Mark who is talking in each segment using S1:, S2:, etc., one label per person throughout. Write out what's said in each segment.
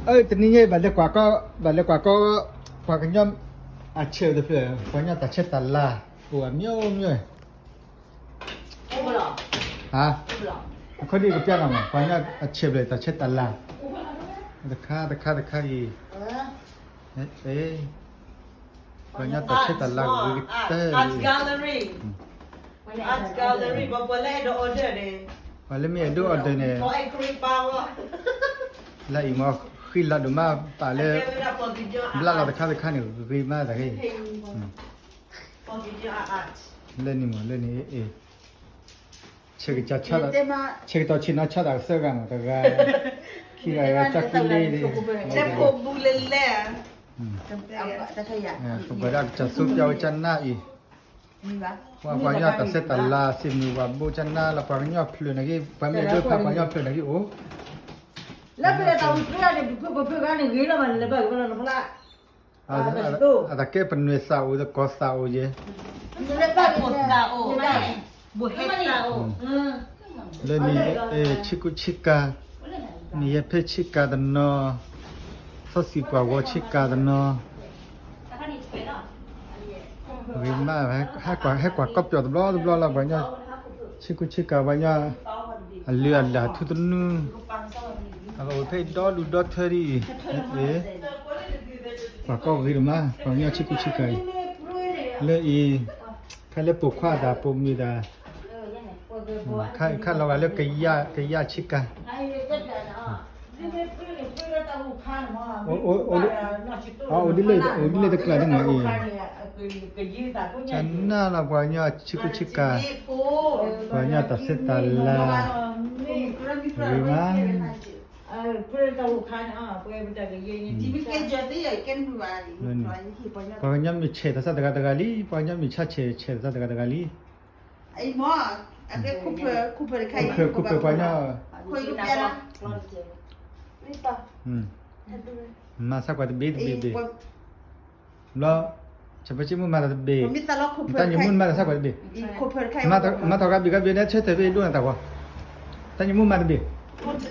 S1: ตอนนี้เนี่ยบัดเล็กกว่าก็กว่ากันย่อมอาเชลเดเพื่อกว่าย่อมตัดเช็ดตัดลาปวดเมียว
S2: 不了，
S1: ฮะ
S2: 不了。
S1: คนดีกับเจ้าหน่อยกว่าย่อมอาเชลเลยตัดเช็ดตัดลาตะค่าอีเอ๊ะกว่าย่อมตัดเช็ดตัดลาวิกเตอร์
S3: Art gallery. Art gallery. Berapa ada order ni?
S1: ว่าแล้วมีดูออเดอร์เนี่ย
S3: Kau ekor power.
S1: แล้วอีกมาขึ้นละดูมาป่าเลย
S3: Dia dah pergi je.
S1: บลาเราตะค่าเนี่ยรีมาแต่ให้
S3: Pergi je art.
S1: เล่นนี่มั้งเล่นนี่เช็คจะชัดเช็คต่อชิ้นน่าชัดเสื้อกันแต่ก็ขี้อะไรจักกินเลยดิ
S3: Cepuk bulan le.
S2: 这可以啊。
S1: ผมก็ได้จะซุปยาวจันหน้าอีก
S2: 明白。
S1: ว่าปัญญาตัดเสตลาสิมีว่าบูจันหน้าแล้วปัญญาพลุนกี้ปัญญาด้วยปัญญาพลุนกี้โอ้
S2: 那不要到不要的不干的给了嘛，那不那不啦。
S1: อาตะเก็บเป็นเนื้อสาวจะกอสาวเย
S2: 那把
S3: Buat dah oh. Buat dah oh.
S1: เรื่องนี้ชิกุชิกานี่เพชิกาดันนอสสิกว่าวชิกาดันนอวิมาให้กว่าก็เปียดบล้อแล้วปัญญาชิกุชิกาปัญญาเลือดละทุกนึงเราเพดดอลูดอเทอรี่กว่าก็วิมาปัญญาชิกุชิกาเลยอีข้าเล็บปกขวาดาปมีดาข้าเราเรียกกยาชิกาโอ้ดิเลยตะกลาดังไงฉันน่าเราปัญญาชิกุชิกาปัญญาตัดเสตลาวิมา
S3: Tapi kerja dia kan buat.
S1: ปัญญามีเฉดสัตตะกาลีปัญญามีชาเฉดสัตตะกาลี
S3: Ai mo, ada Cooper kai.
S1: คือปัญญา
S3: Koi rupiah.
S1: มาสักกว่าเบแล้วฉันไปชิมมาแต่เบ
S3: Minta lo Cooper
S1: แต่ยังมุ่นมาสักกว่าเบ
S3: Cooper kai.
S1: มาต่อกับเบก็เบเนี่ยเชื่อแต่เบด้วยแต่ว่าแต่ยังมุ่นมาแต่เบ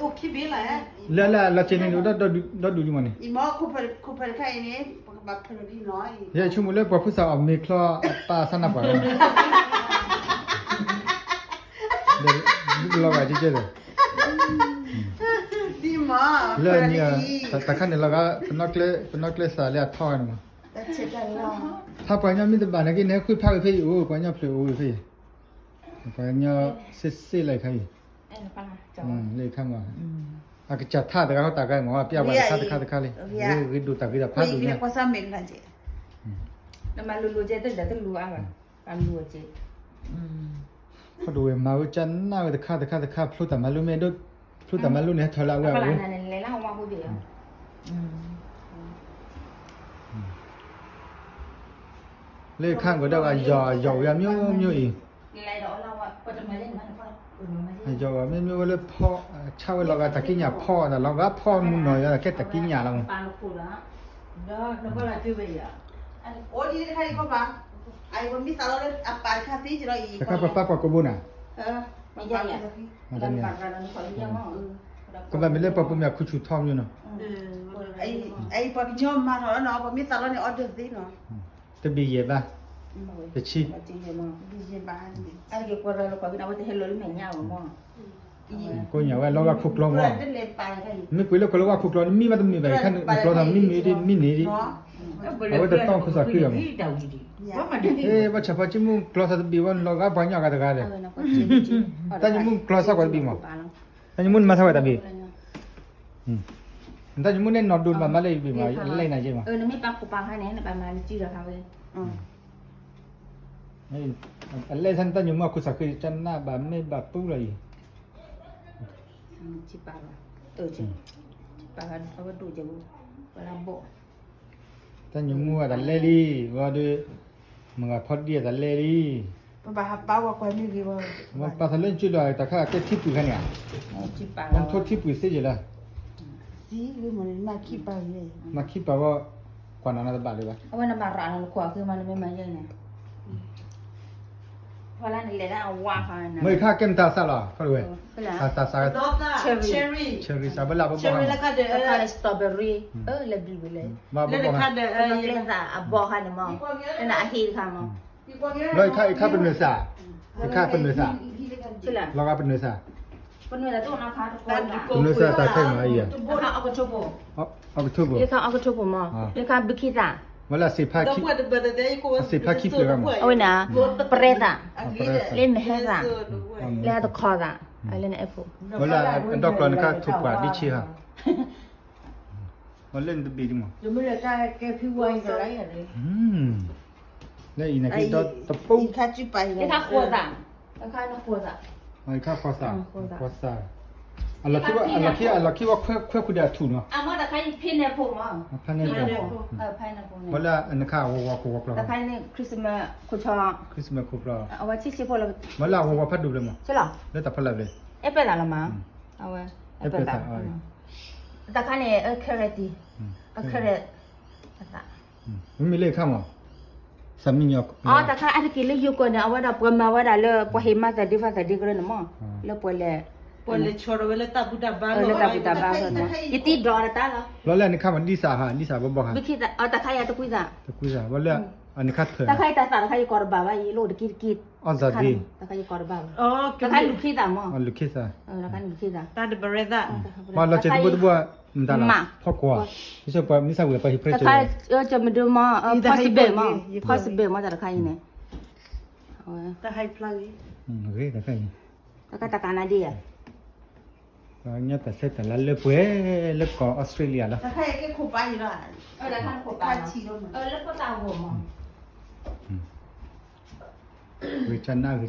S3: Okey bila eh.
S1: แล้วเจนี่ดูดูมันนี่
S3: Imo Cooper kai ni bab pergi noi.
S1: เฮ้ยชั่วโมงเลยพอผู้สาวมีคลอตาสนับกว่าเดี๋ยวเราไปเจ๊เลย
S3: Di ma.
S1: เรื่องนี้แต่ขั้นนี้เราก็เป็นนักเลสายเลยท่อกันมา
S3: Cekala.
S1: ถ้าปัญญามีแต่บ้านกี้เนี่ยคุยพักไปโอ้ปัญญาเพลโอ้พี่ปัญญาเสียอะไรใครเลยข้างว่าอาจจะท่าแต่เขาตากันว่าเปียกว่าท่าเลยดูตากินพักดูเนี่ย
S3: Koi kuasa men kan je.
S2: Nama lulu je tu dah tu lulu apa? Kan lulu je.
S1: เขาดูมาว่าจันน่าจะฆ่าพลุแต่มาลุเมดุพลุแต่มาลุเนี่ยทะเลาะกัน
S2: Apa lah nenek lah orang pun dia.
S1: เลยข้างก็ได้ว่าหยอกมิ้วอีก
S2: Nilai dah orang apa pada malam mana apa?
S1: หยอกมิ้วเลยพ่อเช่าเราก็ตะกี้หยาพ่อแต่เราก็พ่อมึงหน่อยแค่ตะกี้หยาเรา
S2: Palu pula.
S4: Dah, kenapa lah tu ya?
S3: Oh di kali kau bang. Ai pun minta lo apa kasi je lo i.
S1: แต่ข้าป้าก็บุญอ่ะ
S2: Macam ya. Dan makanan kalau dia mau.
S1: ก็แบบไม่เล่นป้าปุ่มอยากคุยชุดทองอยู่เนาะ
S3: Ai pun nyom ma lo no pun minta lo ni order si no.
S1: จะบีเย่ป่ะจะชี้
S2: Macam dia mau.
S3: Di je bahan ni.
S2: Ada ke kuara lo kau nak buat hello ni menyak mau.
S1: ก็อย่างว่าเราว่าคุกลงว่า
S3: Dia lepai kali.
S1: ไม่คุยแล้วก็เราว่าคุกลงมีมาต้องมีแบบขั้นคุกลงมีดิมีหนีดิ
S4: Awak
S1: dah tahu pasal tu, Mak?
S4: Dah jadi. Apa dia?
S1: ว่าเฉพาะจิมุงคลอสตบีวันเราก็ปัญญากันตะการเลย
S2: Nak cik.
S1: Tanya mun kelas aku lebih mau. Tanya mun masa tapi. Tanya mun ni nak dulu mama lebih mau lain aja mah.
S2: Nak mi pak kupang hai ni nak pamai cik dah kau.
S1: Lain san tanya mun aku sakit cana ba me ba pu lagi.
S2: Cik pak. Cik. Cik pak kan kau tu je bu. Pelambok.
S1: Tanya mun ada leli, waduh mengapa dia ada leli.
S3: Bah apa wa kau ni dia.
S1: Mak pasal lain cuba tak kah ke tipu kan ya.
S2: Cik pak.
S1: Orang tu tipu saja lah.
S3: Si dia mana nak kipa ni.
S1: Mak kipa wa kuan anak balik lah.
S2: Awak nak marah anak kuah ke mana memang je ni.
S4: พอแล้วนี่เลยนะเอาว่าเขานะ
S1: ไม่ค่าเก็มตาซาล่ะเขาด้วย
S4: ก็แล้ว
S1: ตาซา
S3: Dota cherry
S1: เชอรี่ซาเบลาบ่บ่
S3: cherry แล้วก็เด
S4: ก็เลยสตรอเบอรี่เลยบิวเลย
S1: มาบ่
S3: แล้ว
S1: บ่
S3: ก็
S1: ฮะ
S3: เด
S4: เล่นซ่าอ่ะบอกให้มองนั่นน่ะฮีค่ะมอง
S1: เลยค่าเป็นเนื้อซาค่าเป็นเนื้อซา
S4: ใช่แล้ว
S1: เราก็เป็นเนื้อซา
S4: คนเวลาตัวนะคะทุกคน
S1: เป็นเนื้อซาตาแข็งมาอีอ่ะ
S4: เขาเอากระทบบ่
S1: เอาไปทุบบ่
S4: เรียกเขาเอากระทบบ่มองเรียกเขาบิคิตา
S1: เวลาสิพาคิ
S4: เอาเปรตอ่ะเล่นไม่ให้ละเล่นตะคออ่ะเล่นแอปเปิล
S1: เวลาอันดอกกลอนก็ทุบกว่าดิชิฮะมันเล่นตะบีดิมั้ง
S2: จะไม่ได้แกผิวไว้อะไรอย่างนี้
S1: แล้วอีน่ะกินตะปู
S3: ค่าจุไป
S4: เรียกเขาขวดอ่ะเรียกเขาขวดอ่ะ
S1: ไอ้ข้าพอซาอันละคิดว่าเพื่อคุณเดียถูกเนาะ
S4: อ่ะเมื่อตะไคร้พินในผมอ่ะ
S1: พันเนี่ย
S4: พินในผมเนี่ย
S1: เวลาอันข้าหัวกูกลอ
S4: ตะไคร้เนี่ยคริสต์มาสคุณชอ
S1: คริสต์มาสคุปรอ
S4: เอาไว้ชี้พอเรา
S1: เวลาหัวพัดดูเลยมั้ง
S4: ใช่หรอ
S1: แล้วแต่พัดเลย
S4: เอเปิลอะไรมั้งเอาไว้เอเปิลตะไคร้เนี่ยแครอทดีแครอทตะ
S1: มันมีเลขข้ามอ่ะสามีเนี่ย
S4: อ๋อตะไคร้อันที่กินเลยอยู่ก่อนเนี่ยเอาไว้ดับปวดมาไว้ดับเลยปวดเห็นมาแต่ดีฟ้าแต่ดีก็เลยนะมั้งแล้วปวดเลย
S3: ปนเลยชอร์เวลตาบุดาบา
S4: เลยตาบุตาบ้าเลยนะยี่ตีดรอนะตาละ
S1: แล้วนี่ข้ามลิซ่าฮะลิซ่าบ่ฮะ
S4: บิคิดเอาตะไคร้ตะกุยจ้ะ
S1: ตะกุยซะว่าแล้วอันนี้คัดเถอะ
S4: ตะไคร้ตาสาตะไคร้กอร์บาว่าอีโลดกิดกิด
S1: อ๋อซาดี
S4: ตะไคร้กอร์บา
S3: อ๋อ
S4: ตะไคร้ลูกคิดอ่ะมั้ง
S1: อ๋อลูกคิดซะ
S4: ตะไคร้ลูกคิดอ่ะ
S3: ตาเดบเรดา
S1: มาเราจะดูว่ามันตาละพ่อกว่าไม่ใช่ว่ามิซ่าเวลาไปฮิปเปอร์
S4: ตะไคร้จะมาดูมั้งpossibleมั้งตะไคร้เนี่ยเอา
S3: ตาไฮพลัง
S1: โอเคแต่ใคร
S4: ตะการนาดีอ่ะ
S1: เนี่ยแต่เสร็จแต่ละเล็บเว้ยเล็บของออสเตรเลียละ
S3: ตาไฮแค่คูปาอยู่ละ
S4: ตะการขบตาแล้วก็ตาหัวมั้ง
S1: คือฉันหน้า
S4: ก็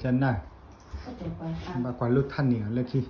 S4: จบไป
S1: มากกว่าลูกท่านนี่เลยที่
S4: อ